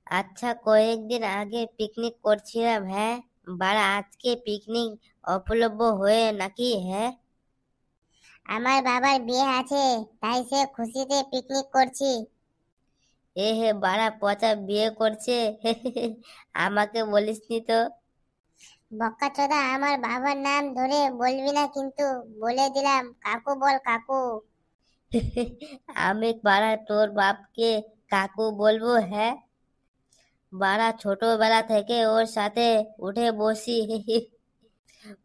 আচ্ছা, কয়েকদিন আগে পিকনিক করছিলাম। হ্যাঁ বাড়া, আজকে পিকনিক উপলব্ধ হয়ে নাকি? হ্যাঁ, আমার বাবার বিয়ে আছে, তাই সে খুশিতে পিকনিক করছি। এ হে বাড়া, পচা বিয়ে করছে। আমাকে বলিসনি তো। বক্কাচোদা, আমার বাবার নাম ধরে বলবি না কিন্তু, বলে দিলাম, কাকু বল কাকু। আমি বাড়া তোর বাপকে কাকু বলবো? হ্যাঁ বাড়া, ছোটবেলা থেকে ওর সাথে উঠে বসি।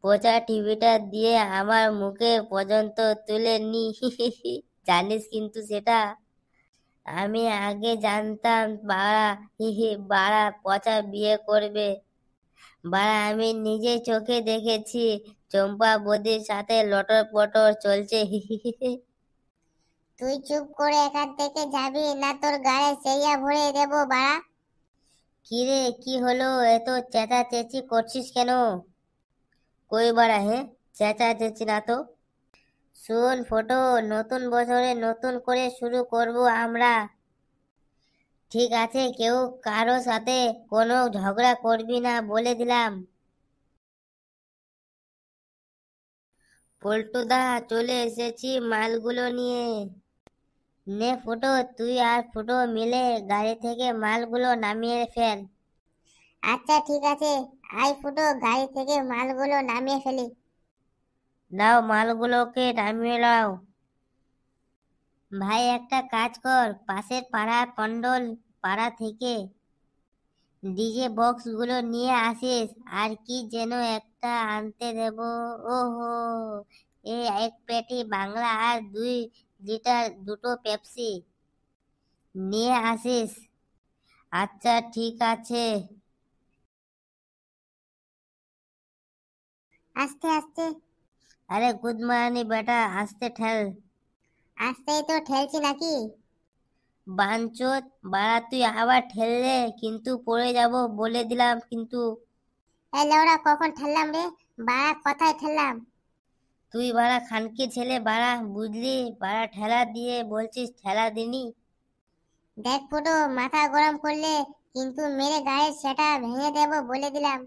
পচা টিভিটা দিয়ে আমার মুখে পর্যন্ত তুলে নি। জানিস কিন্তু সেটা। আমি আগে জানতাম বাড়া, বাড়া পচা বিয়ে করবে। বাড়া আমি নিজে চোখে দেখেছি চম্পা বদির সাথে লটর পটর চলছে। তুই চুপ করে এখান থেকে যাবি না তোর গায়ে সেইয়া ভরে দেবো বাড়া। কি রে, কি হলো? এত চেঁচাচেঁচি করছিস কেন? কই বাড়া, হে চেঁচাচেঁচি না তো। শোন ফটো, নতুন বছরে নতুন করে শুরু করব আমরা। ঠিক আছে, কেউ কারো সাথে কোনো ঝগড়া করবি না বলে দিলাম। পল্টুদা, চলে এসেছি মালগুলো নিয়ে। নে ফুটো, তুই আর ফুটো মিলে গাড়ি থেকে মালগুলো নামিয়ে ফেল। আচ্ছা ঠিক আছে, আই ফুটো, গাড়ি থেকে মালগুলো নামিয়ে ফেলি। নাও, মালগুলোকে নামিয়ে নাও। ভাই একটা কাজ কর, পাশের পাড়া কন্ডল পাড়া থেকে ডিজে বক্স গুলো নিয়ে আসিস। আর কি যেন একটা আনতে দেব। ওহো, এই এক পেটি বাংলা আর 2 লিটার দুটো পেপসি নিয়ে আসিস। আচ্ছা ঠিক আছে। আস্তে আস্তে। আরে গুদমারানি বেটা, আসতে ঠেল। আস্তেই তো ঠেলছি নাকি? বাঞ্চোত বাড়া, তুই আবার ঠেললে কিন্তু পড়ে যাব বলে দিলাম কিন্তু। এই লেওড়া, কখন ঠেললাম রে? বাড়া কথায় ঠেললাম। তুই বাড়া খানকি ছেলে বাড়া, বুঝলি বাড়া, ঠেলা দিয়ে বলছিস ঠেলা দিনি। দেখ ফুটো, মাথা গরম করলে কিন্তু মেরে গায়ের সেটা ভেঙে দেবো বলে দিলাম।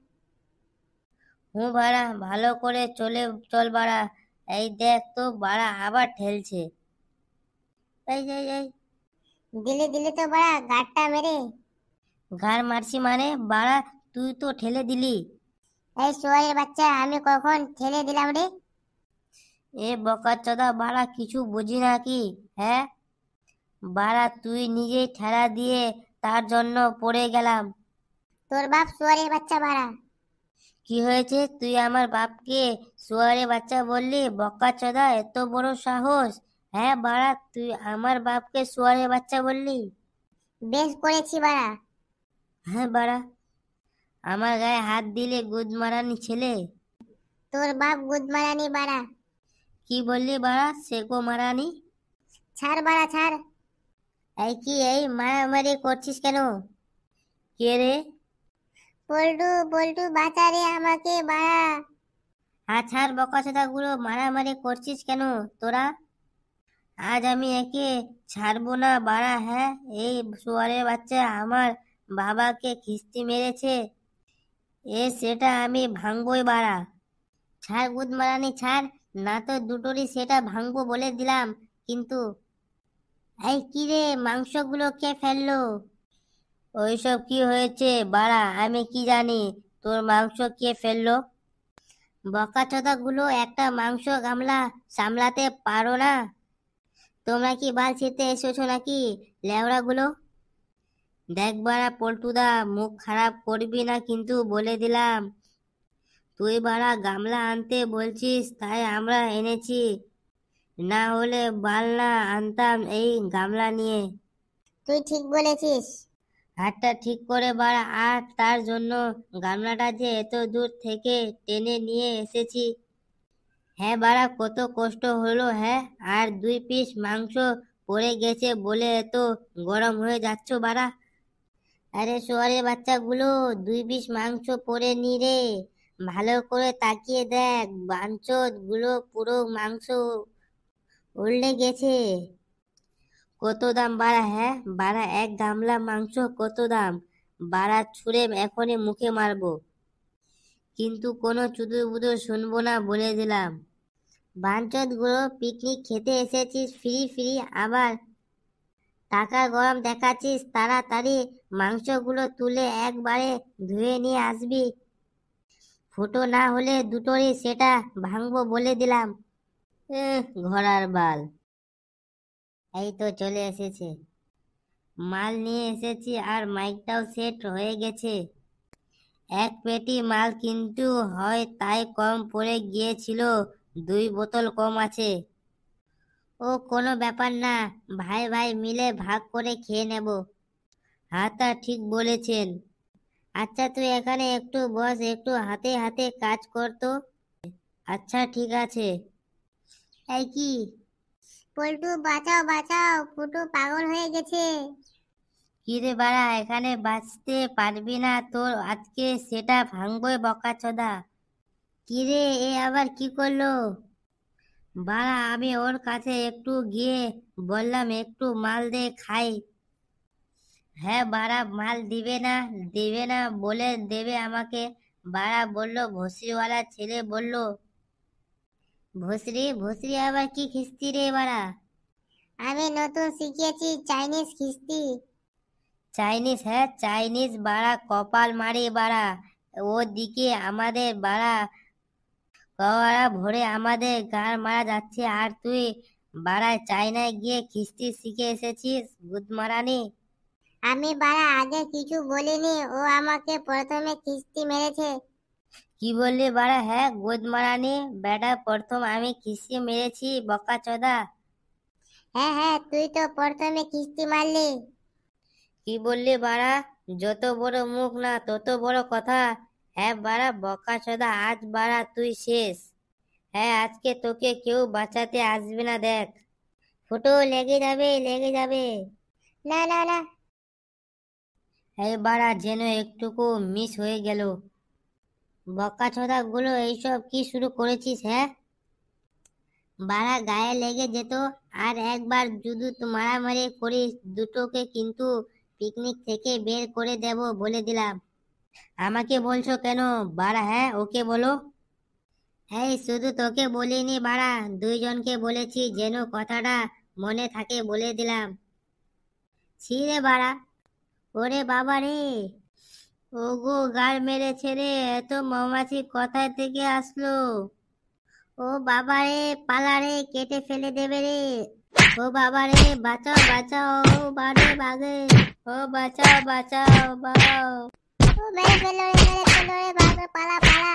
হুঁ বাড়া, ভালো করে চলে চল বাড়া। এই দেখ তো বাড়া, আবার ঠেলছে। এই দিলে দিলে তো বাড়া গাঁটটা মেরে। ঘাড় মারছি মানে বাড়া? তুই তো ঠেলে দিলি। এই শুয়ারের বাচ্চা, আমি কখন ঠেলে দিলাম রে? এ বকাচোদা বাড়া, কিছু বুঝি না কি? হ্যাঁ বাড়া, তুই নিজেই ঠেলা দিয়ে তার জন্য পড়ে গেলাম। তোর বাপ শুয়ারের বাচ্চা বাড়া। কি হয়েছে? তুই আমার বাপকে শুয়ারে বাচ্চা বললি? বকাচোদা, এত বড় সাহস! হ্যাঁ বাড়া, তুই আমার বাপকে শুয়ারে বাচ্চা বললি? বেশ করেছি বাড়া। হ্যাঁ বাড়া, আমার গায়ে হাত দিলে গুদমারানি ছেলে। তোর বাপ গুদমারানি বাড়া। কি বললি বাড়া, সেগো মারানি? ছাড় বাড়া ছাড়। এই কি, এই মারামারি করছিস কেন? কে রে? পল্টু পল্টু, বাঁচা রে আমাকে বাড়া। হাত ছাড় বকাচোদা গুলো, মারামারি করছিস কেন তোরা? আজ আমি একে ছাড়বো না বাড়া। হ্যাঁ, এই শুয়ারের বাচ্চা আমার বাবাকে খিস্তি মেরেছে। সেটা আমি ভাঙবই বাড়া। ছাড় গুদমারানি ছাড়, না তো দুটোরই সেটা ভাঙবো বলে দিলাম কিন্তু। এই কি রে, মাংসগুলো কে ফেললো? ওইসব কি হয়েছে বাড়া, আমি কি জানি তোর মাংস কে ফেললো? বকাচোদা গুলো, একটা মাংস গামলা সামলাতে পারো না? তোমরা কি বাল ছিঁড়তে এসেছো নাকি, লেওড়া গুলো? দেখ বাড়া পল্টুদা, মুখ খারাপ করবি না কিন্তু বলে দিলাম। তুই বাড়া গামলা আনতে বলছিস তাই আমরা এনেছি, না হলে বাল না আনতাম এই গামলা নিয়ে। তুই ঠিক বলেছিস। হাতটা ঠিক করে বাড়া, আর তার জন্য গামলাটা যে এত দূর থেকে টেনে নিয়ে এসেছি। হ্যাঁ বাড়া, কত কষ্ট হলো। হ্যাঁ, আর 2 পিস মাংস পড়ে গেছে বলে এত গরম হয়ে যাচ্ছ বাড়া? আরে শুয়ারের বাচ্চাগুলো, 2 পিস মাংস পড়ে নি রে। ভালো করে তাকিয়ে দেখ, বাঞ্চোত গুলো পুরো মাংস উল্টে গেছে। কত দাম বাড়া? হ্যাঁ বাড়া, এক গামলা মাংস কত দাম? বাড়া ছুঁড়ে এখনই মুখে মারবো, কিন্তু কোনো চুদুর বুদুর শুনবো না বলে দিলাম। বাঞ্চদ গুলো, পিকনিক খেতে এসেছিস ফ্রি ফ্রি, আবার টাকা গরম দেখাচ্ছিস। তাড়াতাড়ি মাংসগুলো তুলে একবারে ধুয়ে নিয়ে আসবি, ফুটো না হলে দুটোরই সেটা ভাঙবো বলে দিলাম। ঘোড়ার বাল। এই তো চলে এসেছে, মাল নিয়ে এসেছি আর মাইকটাও সেট হয়ে গেছে। এক পেটি মাল কিন্তু হয় তাই কম পড়ে গিয়েছিল, 2 বোতল কম আছে। ও কোনো ব্যাপার না, ভাই ভাই মিলে ভাগ করে খেয়ে নেব। হ্যাঁ তা ঠিক বলেছেন। আচ্ছা তুই এখানে একটু বস, একটু হাতে হাতে কাজ করতো। আচ্ছা ঠিক আছে। এই কি? পল্টু বাঁচাও বাঁচাও, ফুটু পাগল হয়ে গেছে। কিরে বাড়া, এখানে বাঁচতে পারবি না, তোর আজকে সেটা ভাঙবই বকাচোদা। কিরে এ আবার কি করলো? বাড়া আমি ওর কাছে একটু গিয়ে বললাম একটু মাল দে খাই। হ্যাঁ বাড়া, মাল দিবে না বলে দেবে আমাকে। বাড়া বলল ভসরিওয়ালা ছেলে বলল। ভসরি ভসরি আবার কি খিস্তি রে বাড়া? আমি নতুন শিখেছি চাইনিজ খিস্তি। চাইনিজ? হ্যাঁ চাইনিজ বাড়া, কপাল মারি বাড়া। ওদিকে আমাদের বাড়া কওয়ারা ভরে আমাদের গাড় মারা যাচ্ছে, আর তুই বাড়ায় চাইনায় গিয়ে খিস্তি শিখে এসেছিস গুদমারানি। আমি বাড়া আগে কিছু বলিনি, ও আমাকে প্রথমে খিস্তি মেরেছে। কি বললি বাড়া? হ্যাঁ গুদমারানি বেটা, প্রথম আমি খিস্তি মেরেছি বকাচোদা। হ্যাঁ হ্যাঁ, তুই তো প্রথমে খিস্তি মারলি। কি বললি বাড়া? যত বড় মুখ না তত বড় কথা। হ্যাঁ বাড়া বকাচোদা, আজ বাড়া তুই শেষ। হ্যাঁ আজকে তোকে কেউ বাঁচাতে আসবে না, দেখ। ফুটো লেগে যাবে লেগে যাবে। না না না। এই বাড়া যেন একটুকু মিস হয়ে গেল। বকাচোদা গুলো এইসব কি শুরু করেছিস? হ্যাঁ বাড়া গায়ে লেগে যেত, আর একবার যদি মারামারি করিস দুটোকে কিন্তু পিকনিক থেকে বের করে দেব বলে দিলাম। আমাকে বলছো কেন বাড়া? হ্যাঁ ওকে বলো। এই শুধু তোকে বলিনি বাড়া, 2জনকে বলেছি, যেন কথাটা মনে থাকে বলে দিলাম। ছি রে বাড়া। ওরে বাবা রে, ওগো গাল মেরেছে রে, এত মৌমাছি কোথায় থেকে আসলো? ও বাবা রে, পালা রে, কেটে ফেলে দেবে রে। ও বাবা রে, বাঁচাও বাঁচাও, ও বাড়ে বাগে। ও বাঁচাও বাঁচাও বাঁচাও। ও মেরে ফেললো রে, মেরে ফেললো রে, ভাগ পালা পালা।